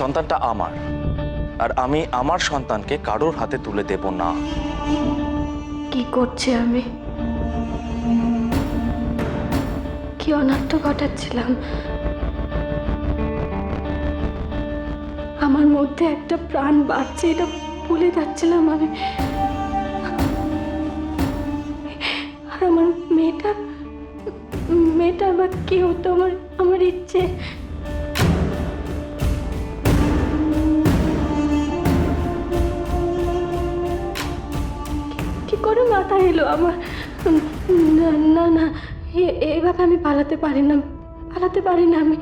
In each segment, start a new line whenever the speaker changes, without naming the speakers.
সন্তানটা আমার, আর আমি আমার সন্তানকে কারোর হাতে তুলে দেব না।
কি করছি আমি? কি অনর্থ ঘটাচ্ছিলাম? আমার মধ্যে একটা প্রাণ বাঁচছে, এটা ভুলে যাচ্ছিলাম আমি। আর আমার মেয়েটা মেয়েটা আবার কি হতো? আমার ইচ্ছে। কি করে মাথায় এলো আমার? না না না, এইভাবে আমি পালাতে পারি না, পালাতে পারি না আমি।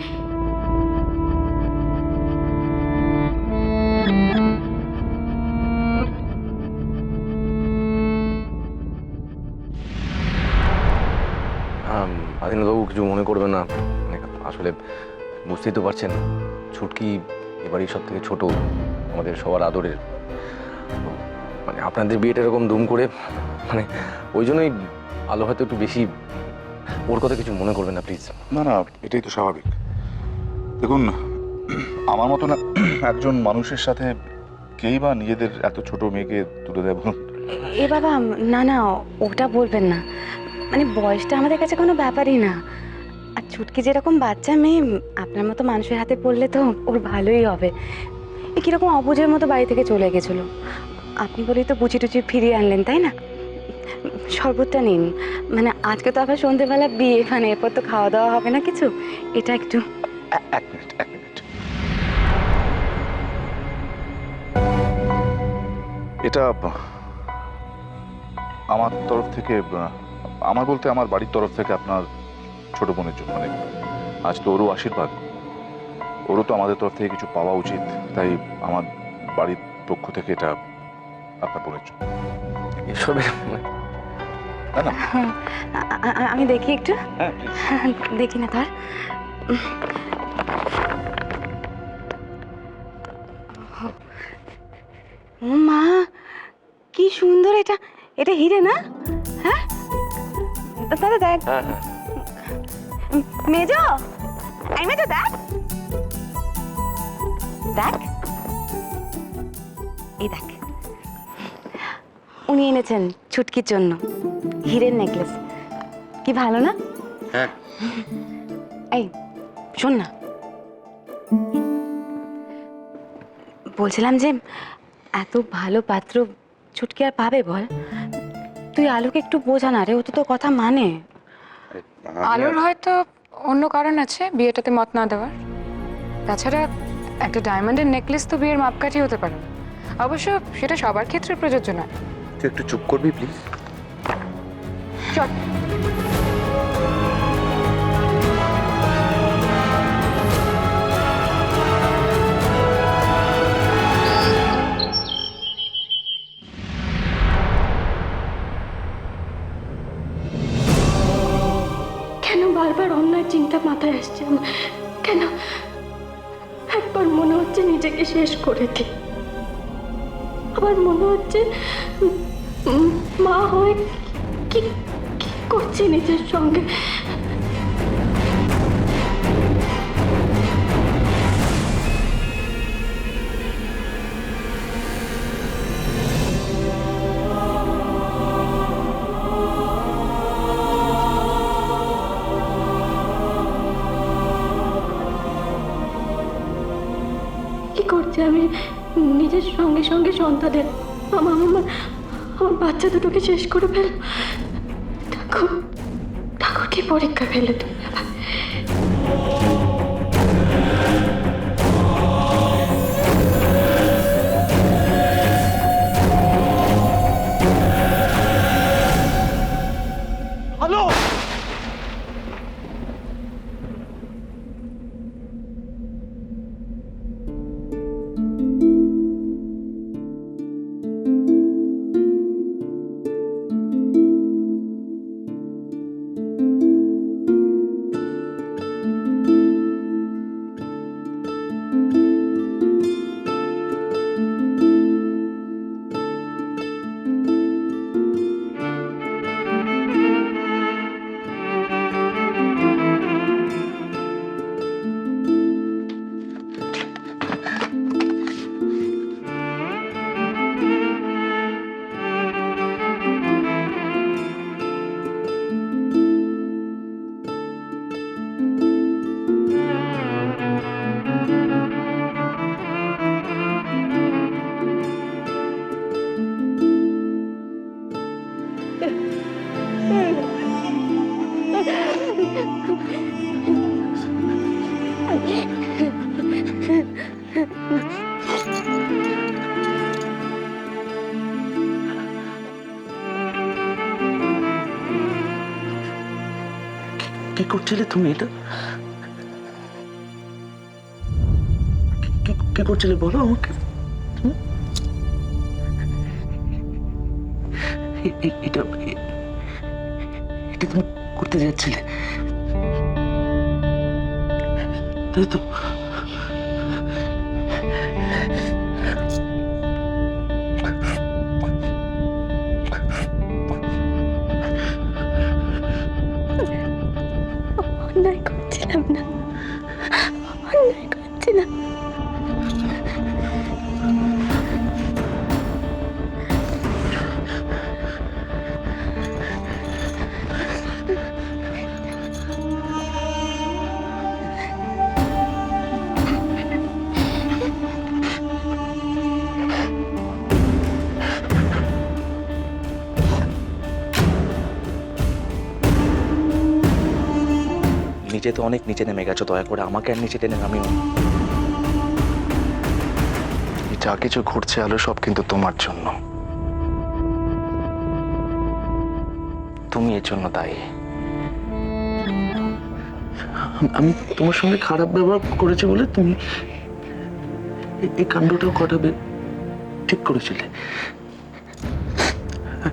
আদিনাথবাবু কিছু মনে করবেন না, মানে আসলে বুঝতেই তো পারছেন, ছুটকি এবারই সব থেকে ছোট, আমাদের সবার আদরের। মানে আপনাদের বিয়েটা এরকম দুম করে, মানে ওই জন্যই আলো হয়তো একটু বেশি। ওর কথা কিছু মনে করবেন না প্লিজ।
না না, এটাই তো স্বাভাবিক। দেখুন, আমার মতো না একজন মানুষের সাথে কেই বা নিজেদের এত ছোট মেয়েকে তুলে দেয় বলুন?
এ বাবা, না না, ওটা বলবেন না। মানে বয়সটা আমাদের কাছে কোনো ব্যাপারই না। আর ছুটকি যেরকম বাচ্চা মেয়ে, আপনার মতো মানুষের হাতে পড়লে তো ওর ভালোই হবে। এ কিরকম অবুঝের মতো বাড়ি থেকে চলে গেছিলো, আপনি বলেই তো বুঝি টুচি ফিরিয়ে আনলেন, তাই না? শরবতটা নিন। মানে আজকে তো আবার সন্ধেবেলা বিয়ে, মানে এরপর তো খাওয়া দাওয়া হবে না কিছু, এটা একটু।
এক মিনিট, এক মিনিট। এটা আমার তরফ থেকে, আমার বলতে আমার বাড়ির তরফ থেকে আপনার ছোট বোনের জন্য, মানে আজ তো ওরও আশীর্বাদ, ওরও তো আমাদের তরফ থেকে কিছু পাওয়া উচিত, তাই আমার বাড়ির পক্ষ থেকে এটা আপনার বোনের জন্য।
এসবের
না না,
আমি দেখি একটু।
হ্যাঁ
দেখি না তার। ও মা, কি সুন্দর! এটা এটা হিরে না? হ্যাঁ দাদা দেখ।
হ্যাঁ হ্যাঁ,
মেজো, এই মেজো দেখ, দেখ, এই দেখ, উনি এনেছেন ছুটকির জন্য হিরের নেকলেস। কি ভালো না?
হ্যাঁ।
এই শোন না, বলছিলাম যে এত ভালো পাত্র ছুটকি আর পাবে বল? তুই আলোকে একটু বোঝা না রে, ও তো তোর কথা মানে।
আলোর হয়তো অন্য কারণ আছে বিয়েটাতে মত না দেওয়ার। তাছাড়া একটা ডায়মন্ডের নেকলেস তো বিয়ের মাপকাঠি হতে পারে না। অবশ্য সেটা সবার ক্ষেত্রে প্রযোজ্য নয়।
তুই একটু চুপ করবি প্লিজ?
চল।
কেন বারবার অন্যায় চিন্তা মাথায় আসছে আমার? কেন একবার মনে হচ্ছে নিজেকে শেষ করে দিই, আবার মনে হচ্ছে মা হয়ে কি কি করছি নিজের সঙ্গে। কি করছি আমি নিজের সঙ্গে সঙ্গে সন্তানের? আমার আমার আমার বাচ্চা দুটোকে শেষ করে ফেল। ঠাকুর, ঠাকুর কি পরীক্ষা ফেলে তুমি আবার?
হ্যালো, কি করছিলে তুমি এটা? কি করছিলে বলো আমাকে? এটা এটা তুমি করতে যাচ্ছিলে, তাই তো?
অন্যায় করছিলাম না, অন্যায় করছিলাম।
নিচে তো অনেক নিচে নেমে গেছো, দয়া করে আমাকে আর নিচে টেনে নামিও না। যা কিছু ঘটছে আলো, সব কিন্তু তোমার জন্য। তুমি এর জন্য দায়ী। আমি তোমার সঙ্গে খারাপ ব্যবহার করেছি বলে তুমি এই কাণ্ডটাও ঘটাবে ঠিক করেছিলে,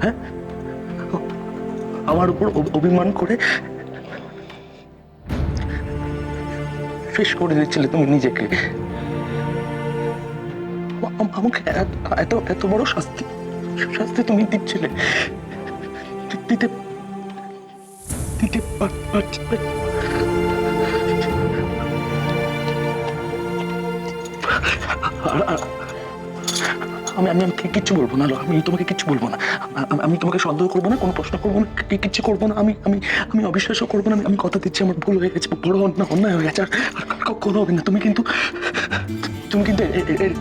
হ্যাঁ? আমার উপর অভিমান করে শেষ করে দিচ্ছিলে তুমি নিজেকে। আমাকে এত এত বড় শাস্তি শাস্তি তুমি দিচ্ছিলে, দিতে দিতে আমি আমি কিচ্ছু বলবো না, আমি তোমাকে কিচ্ছু বলবো না, আমি তোমাকে সন্দেহ করবো না, কোনো প্রশ্ন করবো না, কিচ্ছু করবো না, আমি আমি আমি অবিশ্বাসও করবো না। আমি কথা দিচ্ছি, আমার ভুল হয়ে গেছে, বড় অন্যায় হয়ে গেছে, আর কখনো হবে না। তুমি কিন্তু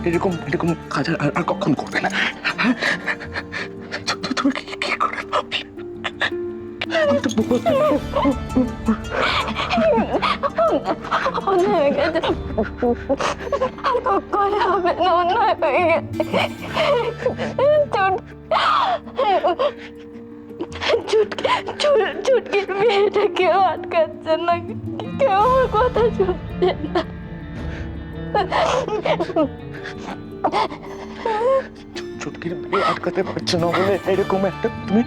এরকম এরকম কাজ আর কখনো করবে না, হ্যাঁ? তুমি কি করে ভাবলে? আমি তো
অন্যায় হয়ে গেছে, আর কখনো হবে না। অন্যায় হয়ে গেছে। চুটকির মেয়েটা কেউ আটকাচ্ছে না, কেউ আমার কথা শুনছে না।
চুটকির বিয়ে আটকাতে পারছো না বলে এরকম একটা তুমি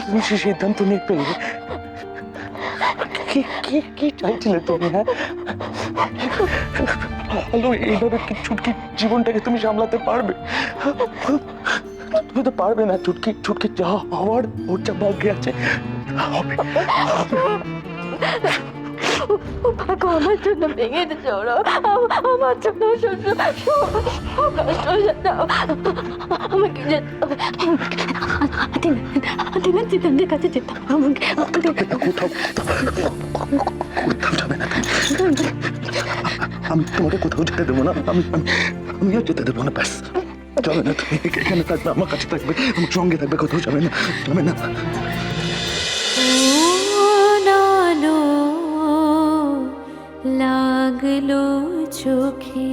তুমি সে সিদ্ধান্ত নিয়ে ফেলবে? কি চাইছিলে তুমি, হ্যাঁ? ভালো এইভাবে কি চুটকির জীবনটাকে তুমি সামলাতে পারবে? তুমি তো পারবে না। চুটকি যা হওয়ার, ওর যা ভাগ্যে আছে হবে।
ভাগ্য আমার জন্য ভেঙে দিচ্ছে ওরা, আমার জন্য আমাকে যেতে হবে। জিতেন্দ্রের কাছে যেতে হবে আমাকে।
কোথাও যাবে না, আমি তোমাকে কোথাও যেতে দেবো না, আমিও যেতে দেবো না। ব্যাস, যাবে না। তুমি এখানে থাকবে, আমার কাছে থাকবে, আমার সঙ্গে থাকবে, কোথাও যাবে না, যাবে না।
লাগলো চোখে